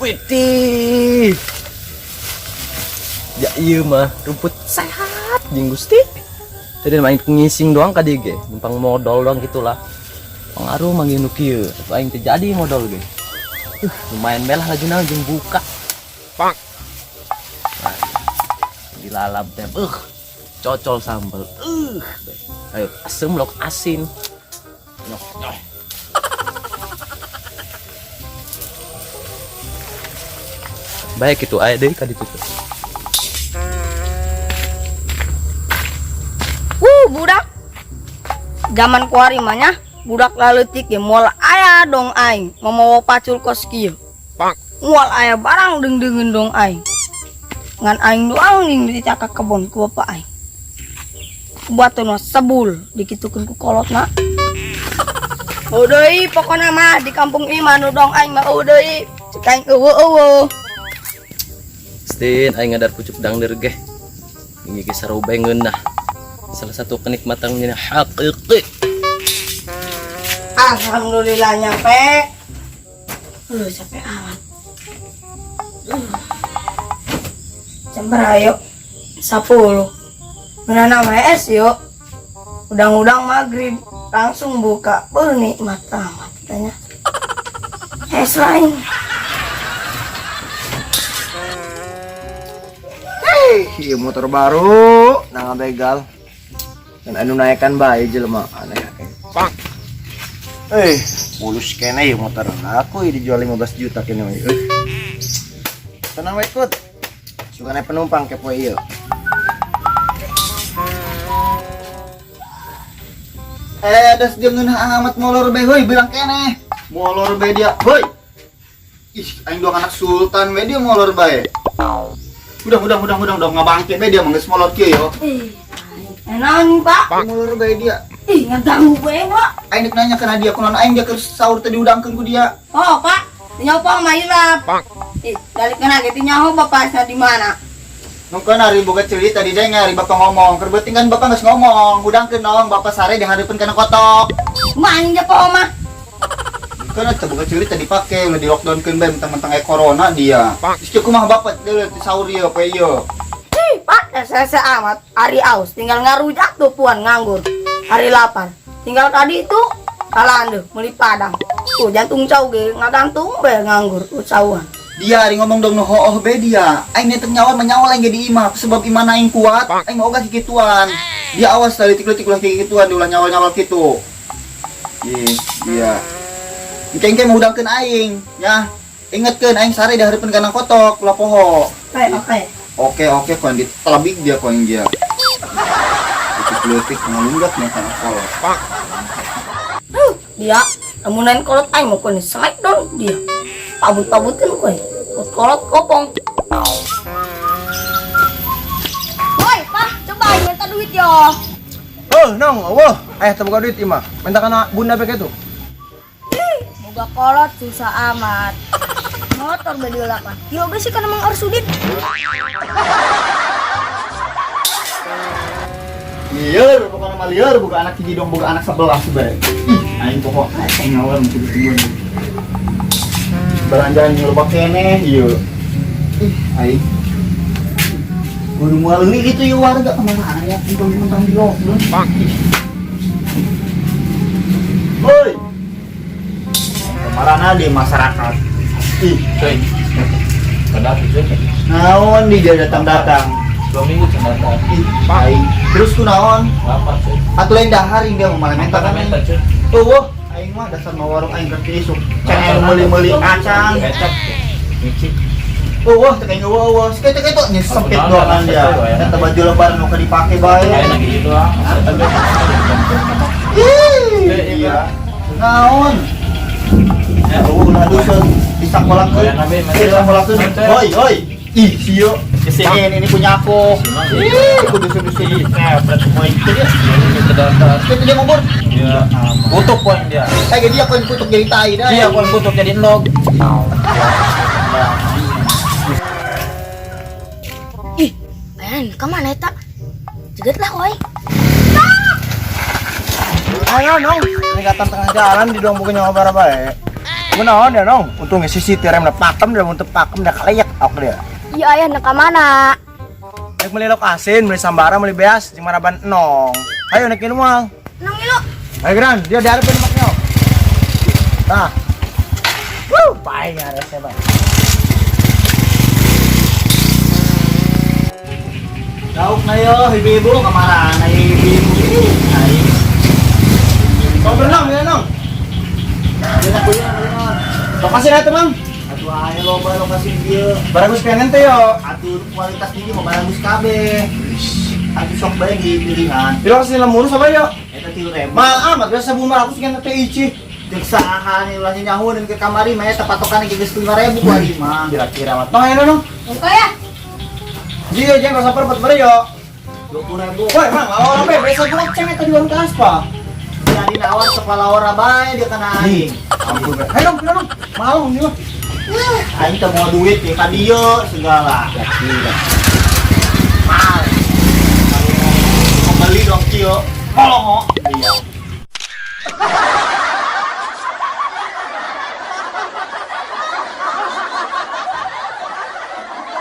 Witih. Ya iya mah rumput sehat jeung Gusti. Tadi main ngising doang ka dieu ge, numpang modal doang gitulah. Pengaruh manggil nu kieu, aing teh jadi modal ge. Lumayan belah lajuna jeung buka. Pak. Dilalap teh, cocol sambel. Ayo asem lok asin. Nyok. Baik itu aya deui ka ditu. Budak zaman kuari mahnya budak laletik ya moal aya dong aing mau pacul kos kieu moal aya barang deng-dengen dong aing ngan aing doang ning di cakak kebon ku bapak aing buatna sebul dikitukeun ku kolotna deui pokona mah di kampung ieu mah nu dong aing mah deui cek aing eueuh Stin aing ngadar pucuk dangder ge ini ge sarobengeun nah salah satu kenikmatan yang hakiki. Alhamdulillah nyampe. Sampai amat. Jam berapa yuk? 10. Menanam es yuk. Udang-udang maghrib langsung buka. Nikmat amat katanya. Es lain. Iya motor baru, nang begal. Dan anu naikkan bae jelema aneh. Mulus kene ya motor aku dijual 15 juta kene we. Tenang we ikut. Suka naik penumpang kepo ieu. Das jangan amat molor bae heuy bilang kene. Molor bae dia. Heuy. Ih, aing dua anak sultan we dia molor bae. Udah ngabangke bae dia mah geus molor kieu yo. Enak Pak. Molor bae dia. Ih, ngaganggu bae, Pak. Aing nanya kana dia kunaon aing dia keur sahur teh diudangkeun ku dia. Oh, Pak. Nyaho Pak mailap. Balik kana ge nyaho bapakna di mana? Nungkeun ari boga cerita di daeng ari bapak ngomong. Keur beuting kan bapak geus ngomong, udangkeun naon bapak sare dihareupeun kana kotok. Main ja Pak Oma. Kan teh boga cerita dipake ulah di lockdownkeun bae mentang-mentang aya corona dia. Geus kumaha bapak deuleu di sahur ieu poe ieu. Pak, saya amat. Hari aus tinggal ngarujak tuh puan nganggur. Hari lapar tinggal tadi itu kalandu meuli padang. Tuh jantung cau ge ngagantung bae nganggur ucauan. Dia ari ngomong dong no hooh be dia. Aing teh nyawa menyawa lain ge di imah sebab iman aing kuat. Aing mah oga kikituan. Dia awas talitik-litik ulah kikituan diulah nyawa-nyawa kitu. Iya. Engke mau udangkeun aing ya. Ingetkeun aing sare dihareupeun kana kotok ulah poho. Oke, koin di telebik dia koin dia. Letik ngalunggak nih kan kolot. Dia amunan kolot aing mau koin smackdown dia. Pabut-pabutkeun koin. Kolot kopong. Woi, Pak, coba aing minta duit yo. Nong, wah, ayah teu boga duit imah. Minta kana bunda be kitu. Boga kolot susah amat. Motor beli 8. Yo sih kan emang harus sudit. Liar, pokoknya mah liar, buka anak hiji dong, buka anak 11 bae. Aing pokok aing ngawal mesti ditungguin. Belanjaan nyeloba keneh ieu. Aing. Kudu moal leuwih kitu ieu warga kemana ya, mentang-mentang di lockdown. Hoi. Kemana di masyarakat? Cuy. Kada tuh. Naon di dia datang-datang. 2 minggu cenah. Aing. Terus kunaon? Apa sih? Atuh lain dahar dia mau malah menta kan. Cuy. Tuh, aing mah dasar mau warung aing kerti isuk. Cenah meuli-meuli kacang. Micik. Teh kayak eueuh. Sekete tuh nyesempit doangan dia. Eta baju lebaran nu dipake bae. Kayak lagi gitu ah. Iya. Naon? Ulah dusun disakolakeun. Disakolakeun. Hoi. Ih, sieu. Ini punya aku. Kudu dusun-dusun. Berat poin itu dia. Itu dia ngubur. Iya. Kutuk poin dia. Kayak dia poin kutuk jadi tai dah. Iya, poin kutuk jadi endog. Ayan, kemana eta? Jeget lah woi. Ayo nong, ini tengah jalan di dong bukannya ngobar bae. Mana dia nong? Untungnya sisi tiram na pakem dia untuk pakem dah kalayak ok dia. Iya ayah nak mana? Nek beli lok asin, beli sambara, beli beas, jeung maraban nong. Ayo nek ilu mah. Nang ilo. Ayo Gran, dia diharapin maknya. Nah. Baik ya resep. Dauk na yo, ibu-ibu kamaran na ibu-ibu. Ay. Kau berenang ya nong? Dila ko yan. Lokasi na ito mang. Atuh ayo loba lokasi dieu. Baragus pianan teh yo. Atuh kualitas dia mah bagus kabeh. Atuh sok bae di pilihan. Di lokasi lamun sabaya yo. Eta 3.000. Mahal amat biasa 500 kan teh ici. Deksahan ulahnya nyaho dan ke kamari mah eta patokan geus 5.000 ku ari mah. Kira-kira mah. Tong ayo nong. Engkau ya? Dia jangan rasa perbat bare yo. 20.000. Woi, mang, awal apa? Biasa gua ceng eta jualan ke aspa. Jadi nawar kepala ora bae dia kana aing. Ampun. Ayo dong, dong. Mau nih mah. Aing teh mau duit ya ka dieu segala. Ya tidak. Mau. Mau beli dong kieu. Kolongo. Iya.